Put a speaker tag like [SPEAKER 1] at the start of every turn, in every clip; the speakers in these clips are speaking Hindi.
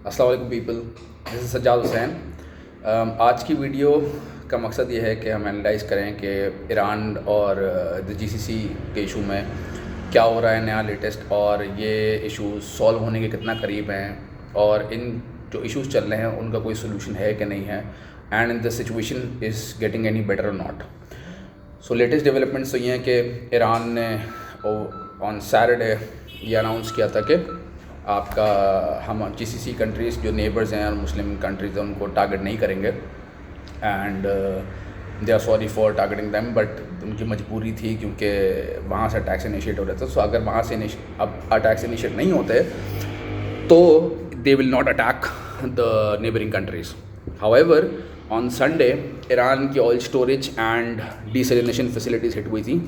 [SPEAKER 1] अस्सलाम वालेकुम people, this is Sajjad Hussain. आज की वीडियो का मकसद ये है कि हम एनालाइज़ करें कि ईरान और द जीसीसी के इशू में क्या हो रहा है नया लेटेस्ट, और ये इशूज़ सॉल्व होने के कितना करीब हैं, और इन जो इश्यूज़ चल रहे हैं उनका कोई सोल्यूशन है कि नहीं है, and in the situation is getting any better और नॉट। सो लेटेस्ट डेवलपमेंट्स तो ये हैं कि ईरान ने ऑन सैटरडे ये अनाउंस किया था कि आपका हम जीसीसी कंट्रीज़ जो नेबर्स हैं और मुस्लिम कंट्रीज़ हैं उनको टारगेट नहीं करेंगे, and they are sorry for targeting them, but उनकी मजबूरी थी क्योंकि वहाँ से अटैक्स इनिशिएट हो रहे थे। सो अगर वहाँ से अब अटैक्स इनिशिएट नहीं होते तो they will not attack the neighbouring countries. However on Sunday Iran की oil storage and desalination facilities hit हुई थी,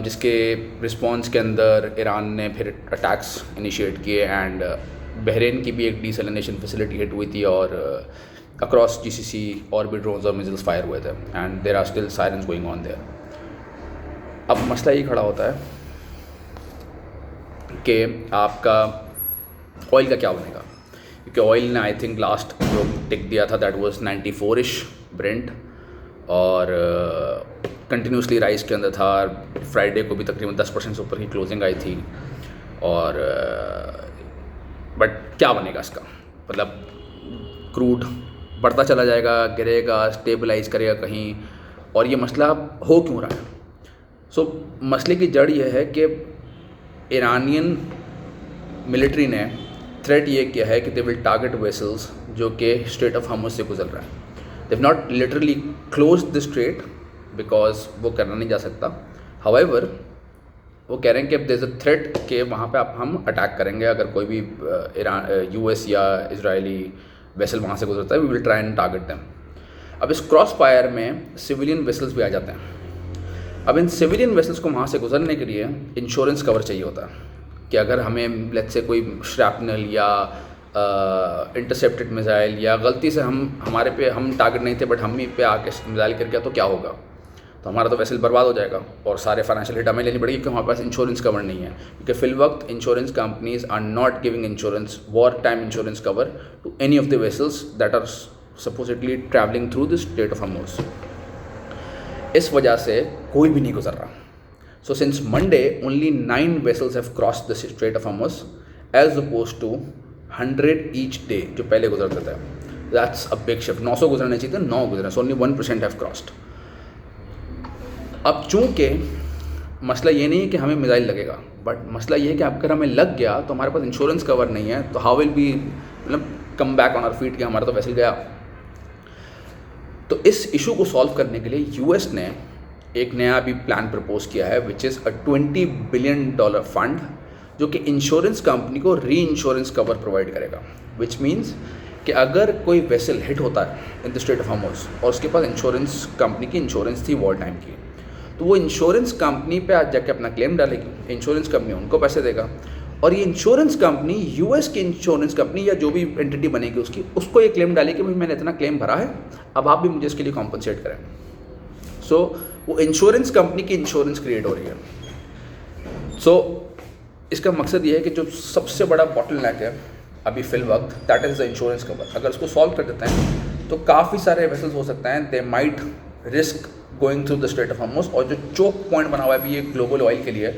[SPEAKER 1] जिसके रिस्पॉन्स के अंदर ईरान ने फिर अटैक्स इनिशिएट किए, एंड बहरीन की भी एक डीसैलिनेशन फैसिलिटी हिट हुई थी, और अक्रॉस जीसीसी और भी ड्रोन्स और मिसाइल्स फायर हुए थे, and there are still sirens going on there. अब मसला ये खड़ा होता है कि आपका ऑयल का क्या बनेगा, क्योंकि ऑयल ने आई थिंक लास्ट जो टिक दिया था दैट वाज 94-ish ब्रेंट, और कंटिन्यूसली राइज के अंदर था। फ्राइडे को भी तकरीबन 10% से ऊपर की क्लोजिंग आई थी, और बट क्या बनेगा इसका, मतलब क्रूड बढ़ता चला जाएगा, गिरेगा, स्टेबलाइज करेगा कहीं, और ये मसला हो क्यों रहा है? सो मसले की जड़ ये है कि ईरानियन मिलिट्री ने थ्रेट ये किया है कि दे विल टारगेट वेसल्स जो कि स्ट्रेट ऑफ हार्मुज से गुजर रहा है। They have not literally close the straight because वो करना नहीं जा सकता। हाउएवर वो कह रहे हैं कि देयर इज़ अ थ्रेट कि वहाँ पे हम अटैक करेंगे, अगर कोई भी यूएस या इजरायली वेसल वहाँ से गुजरता है, we will try and target them. अब इस क्रॉस फायर में सिविलियन वेसल्स भी आ जाते हैं। अब इन सिविलियन वेसल्स को वहाँ से गुजरने के लिए इंश्योरेंस कवर चाहिए होता है कि अगर हमें लेट्स से कोई श्रैपनल या इंटरसेप्टेड मिसाइल या गलती से हमारे पे हम टारगेट नहीं थे बट हम ही पे आके मिसाइल कर गया तो क्या होगा? तो हमारा तो वेसल बर्बाद हो जाएगा और सारे फाइनेंशियल हिट हमें लेनी पड़ेगी क्योंकि हमारे पास इंश्योरेंस कवर नहीं है, क्योंकि फिल वक्त insurance companies are not giving insurance, war time insurance cover to any of the vessels that are supposedly travelling through the strait of Hormuz. इस वजह से कोई भी नहीं गुजर रहा। So since Monday only 9 vessels have crossed the strait of Hormuz as opposed to 100 each day जो पहले गुजरते थे। That's a big shift. 900 गुजरने चाहिए थे, 9 गुजरे, सो ओनली 1% हैव क्रॉस्ड। अब चूँकि मसला ये नहीं है कि हमें मिसाइल लगेगा, बट मसला ये है कि अगर हमें लग गया तो हमारे पास इंश्योरेंस कवर नहीं है, तो हाउ विल बी मतलब come back on our feet कि हमारा तो वैसे गया। तो इस इशू को सॉल्व करने के लिए यूएस ने एक नया अभी प्लान प्रपोज किया है which is a $20 billion fund जो कि इंश्योरेंस कंपनी को री इंश्योरेंस कवर प्रोवाइड करेगा, विच मीन्स कि अगर कोई वेसल हिट होता है इन द स्ट्रेट ऑफ हार्मुज और उसके पास इंश्योरेंस कंपनी की इंश्योरेंस थी वॉर टाइम की, तो वो इंश्योरेंस कंपनी पे आज जाके अपना क्लेम डालेगी, इंश्योरेंस कंपनी उनको पैसे देगा, और ये इंश्योरेंस कंपनी यूएस की इंश्योरेंस कंपनी या जो भी एंटिटी बनेगी उसको ये क्लेम डालेगी कि भाई मैंने इतना क्लेम भरा है, अब आप भी मुझे इसके लिए कॉम्पनसेट करें। सो वो इंश्योरेंस कंपनी की इंश्योरेंस क्रिएट हो रही है। सो इसका मकसद ये है कि जो सबसे बड़ा बॉटलनेक है अभी फिल वक्त that is the insurance cover. अगर उसको सॉल्व कर देते हैं तो काफ़ी सारे वेसल्स हो सकते हैं, they might risk going through the strait of Hormuz, और जो चोक पॉइंट बना हुआ है अभी ये ग्लोबल ऑयल के लिए,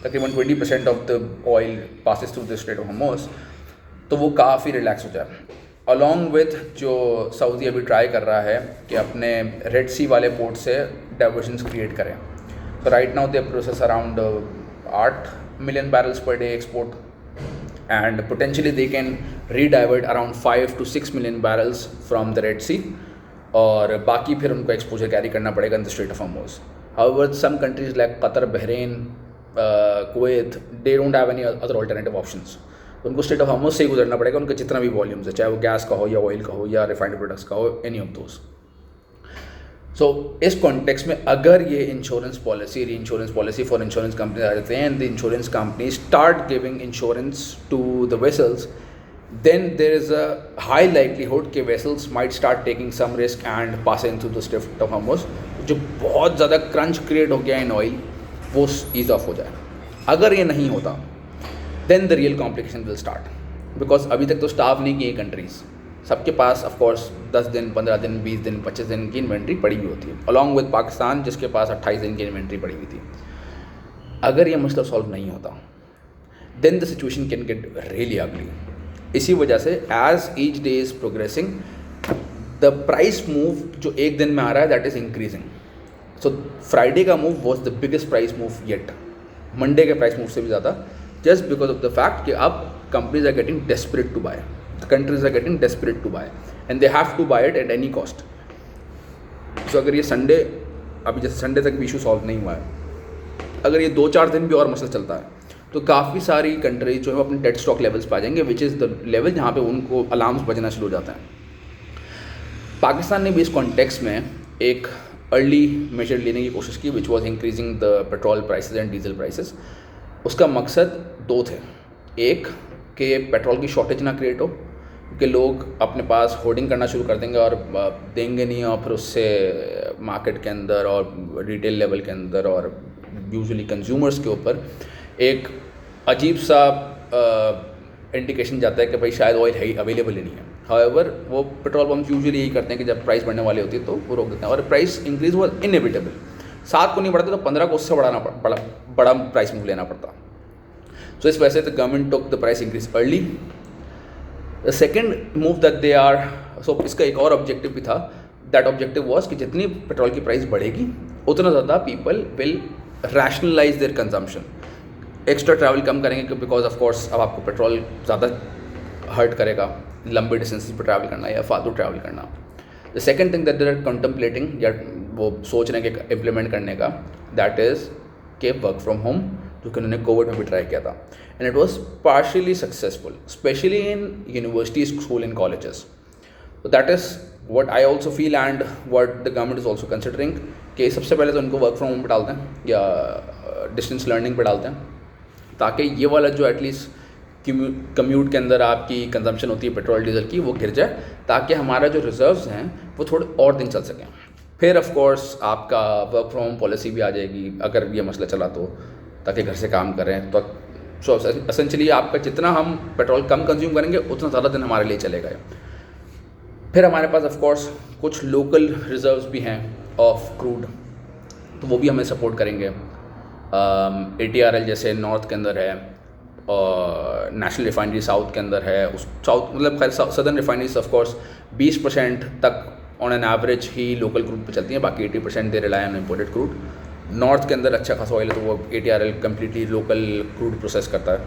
[SPEAKER 1] तकरीबन 20% of the oil passes through the strait of Hormuz, तो वो काफ़ी रिलैक्स हो जाए। अलॉन्ग विथ जो सऊदी अभी ट्राई कर रहा है कि अपने रेड सी वाले पोर्ट से डाइवर्जन्स क्रिएट करें। तो right now they process around 8 million barrels per day export, and potentially they can re-divert around 5 to 6 million barrels from the Red Sea, और बाकी फिर उनको एक्सपोजर कैरी करना पड़ेगा in the strait of Hormuz. However some countries like Qatar, Bahrain, Kuwait, they don't have any other alternative options. उनको स्ट्रेट ऑफ हार्मुज से ही गुजरना पड़ेगा, उनका जितना भी वॉल्यूम्स है, चाहे वो गैस का हो या ऑयल का हो या रिफाइंड प्रोडक्ट्स का हो, एनी ऑफ दोज। सो इस कॉन्टेक्स्ट में अगर ये insurance policy, reinsurance policy for insurance company आ जाते हैं and the insurance company start giving insurance to the vessels, then there is a high likelihood कि vessels might start taking some risk and passing through the Strait of Hormuz, जो बहुत ज़्यादा क्रंच क्रिएट हो गया इन ऑयल वो ईज ऑफ हो जाए। अगर ये नहीं होता then the real complication will start, because अभी तक तो स्टाफ नहीं किए कंट्रीज़, सबके पास ऑफकोर्स 10 दिन, 15 दिन, 20 दिन, 25 दिन की इन्वेंट्री पड़ी हुई होती है, अलॉन्ग विद पाकिस्तान जिसके पास 28 दिन की इन्वेंट्री पड़ी हुई थी। अगर ये मसला सॉल्व नहीं होता then the situation can get really ugly. इसी वजह से as each day is progressing the price move जो एक दिन में आ रहा है that is increasing. So Friday का move was the biggest price move yet, Monday के प्राइस मूव से भी ज़्यादा, just because of the fact कि अब companies are getting desperate to buy, countries are getting desperate to buy and they have to buy it at any cost. So अगर ये संडे, अभी जैसे संडे तक भी इशू सॉल्व नहीं हुआ है, अगर ये 2-4 दिन भी और मसला चलता है तो काफ़ी सारी कंट्रीज जो है अपने डेड स्टॉक लेवल्स पे आ जाएंगे, विच इज़ द लेवल जहाँ पे उनको अलार्म्स बजना शुरू हो जाता है। पाकिस्तान ने भी इस कॉन्टेक्स्ट में एक अर्ली मेजर लेने की कोशिश की which was increasing the petrol prices and diesel prices. उसका मकसद 2 थे, एक कि पेट्रोल की शॉर्टेज ना क्रिएट हो, कि लोग अपने पास होर्डिंग करना शुरू कर देंगे और देंगे नहीं, और फिर उससे मार्केट के अंदर और रिटेल लेवल के अंदर और यूजुअली कंज्यूमर्स के ऊपर एक अजीब सा इंडिकेशन जाता है कि भाई शायद ऑयल है अवेलेबल ही नहीं है। हाउएवर वो पेट्रोल पम्प यूजुअली यही करते हैं कि जब प्राइस बढ़ने वाली होती है तो वो रोक देते हैं, और प्राइस इंक्रीज हुआ इनएविटेबल, 7 को नहीं बढ़ते तो 15 को उससे बड़ा प्राइस मूव लेना पड़ता। सो इस वजह से the government took the price increase early. The second move that they are, so इसका एक और ऑब्जेक्टिव भी था, दैट ऑब्जेक्टिव वॉज कि जितनी पेट्रोल की प्राइस बढ़ेगी उतना ज़्यादा people will rationalise their consumption, extra travel कम करेंगे बिकॉज ऑफ कोर्स अब आपको पेट्रोल ज़्यादा हर्ट करेगा लंबे डिस्टेंसेस पर ट्रैवल करना या फालतू ट्रैवल करना। The second thing that they are contemplating, या वो सोच रहे हैं कि इम्प्लीमेंट करने का, दैट इज़ के वर्क फ्रॉम होम, जो कि उन्होंने कोविड में भी ट्राई किया था and it was partially successful, specially in universities, school and colleges. तो that is what I also feel and what the government is also considering कि सबसे पहले तो उनको वर्क फ्रॉम होम पे डालते हैं या डिस्टेंस लर्निंग पे डालते हैं, ताकि ये वाला जो एटलीस्ट कम्यूट के अंदर आपकी कंजम्पशन होती है पेट्रोल डीजल की वो गिर जाए, ताकि हमारा जो रिजर्व्स हैं वो थोड़े और दिन चल सकें। फिर ऑफ कोर्स आपका वर्क फ्रॉम होम पॉलिसी भी आ जाएगी अगर ये मसला चला तो, ताकि घर से काम करें। तो सो एसेंशली आपका जितना हम पेट्रोल कम कंज्यूम करेंगे उतना ज़्यादा दिन हमारे लिए चलेगा। फिर हमारे पास ऑफ कोर्स कुछ लोकल रिजर्व्स भी हैं ऑफ क्रूड, तो वो भी हमें सपोर्ट करेंगे। ATRL जैसे नॉर्थ के अंदर है और नेशनल रिफाइनरी साउथ के अंदर है, उस साउथ मतलब खैर सदर्न रिफाइनरीज ऑफ कोर्स 20% तक on an average he local crude पे चलती हैं, बाकी 80% they rely on imported crude. North के अंदर अच्छा खासा ऑयल है तो वो ATRL completely local crude process करता है,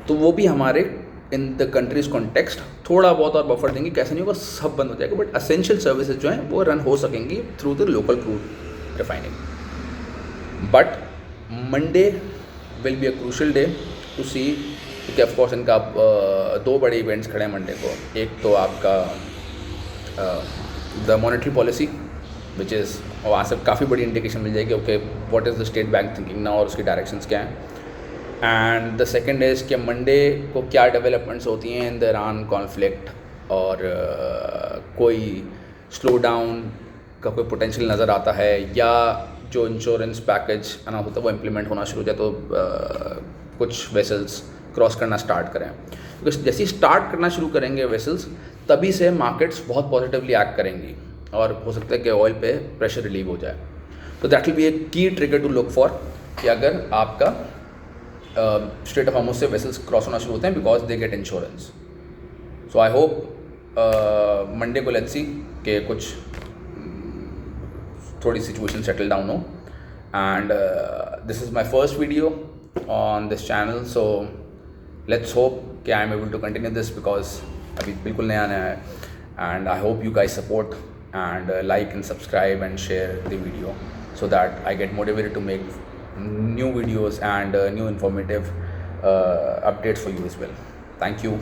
[SPEAKER 1] तो वो भी हमारे इन द कंट्रीज कॉन्टेक्स्ट थोड़ा बहुत और बफर देंगे। कैसे नहीं होगा, सब बंद हो जाएगा, बट असेंशियल सर्विसेज जो हैं वो रन हो सकेंगी through the local crude refining. But Monday will be a crucial day to see, क्योंकि ऑफकोर्स इनका 2 बड़े इवेंट्स खड़े हैं मंडे को। एक तो आपका the monetary policy which is, वहाँ से काफ़ी बड़ी इंडिकेशन मिल जाएगी okay what is the state bank thinking ना और उसकी डायरेक्शंस क्या हैं। एंड द सेकेंड इज़ कि मंडे को क्या डेवलपमेंट्स होती हैं इन द ईरान कॉन्फ्लिक्ट, और कोई स्लो डाउन का कोई पोटेंशियल नज़र आता है, या जो इंश्योरेंस पैकेज अनाउंस होता है वो इम्प्लीमेंट होना शुरू हो जाए तो कुछ वेसल्स क्रॉस करना स्टार्ट करें। बिकॉज जैसे ही स्टार्ट करना शुरू करेंगे वेसल्स, तभी से मार्केट्स बहुत पॉजिटिवली एक्ट करेंगी और हो सकता है कि ऑयल पे प्रेशर रिलीव हो जाए। तो दैट विल बी ए की ट्रिगर टू लुक फॉर, कि अगर आपका स्ट्रेट ऑफ हार्मुज से वेसल्स क्रॉस होना शुरू होते हैं because they get insurance. So I hope Monday को लेट्स सी कि कुछ थोड़ी सिचुएशन सेटल डाउन हो। And this is my first video on this channel, so let's hope कि I am able to continue this because अभी बिल्कुल नया है। एंड I hope you guys support and like and subscribe and share the video so that I get motivated to make new videos and new informative updates for you as well. Thank you.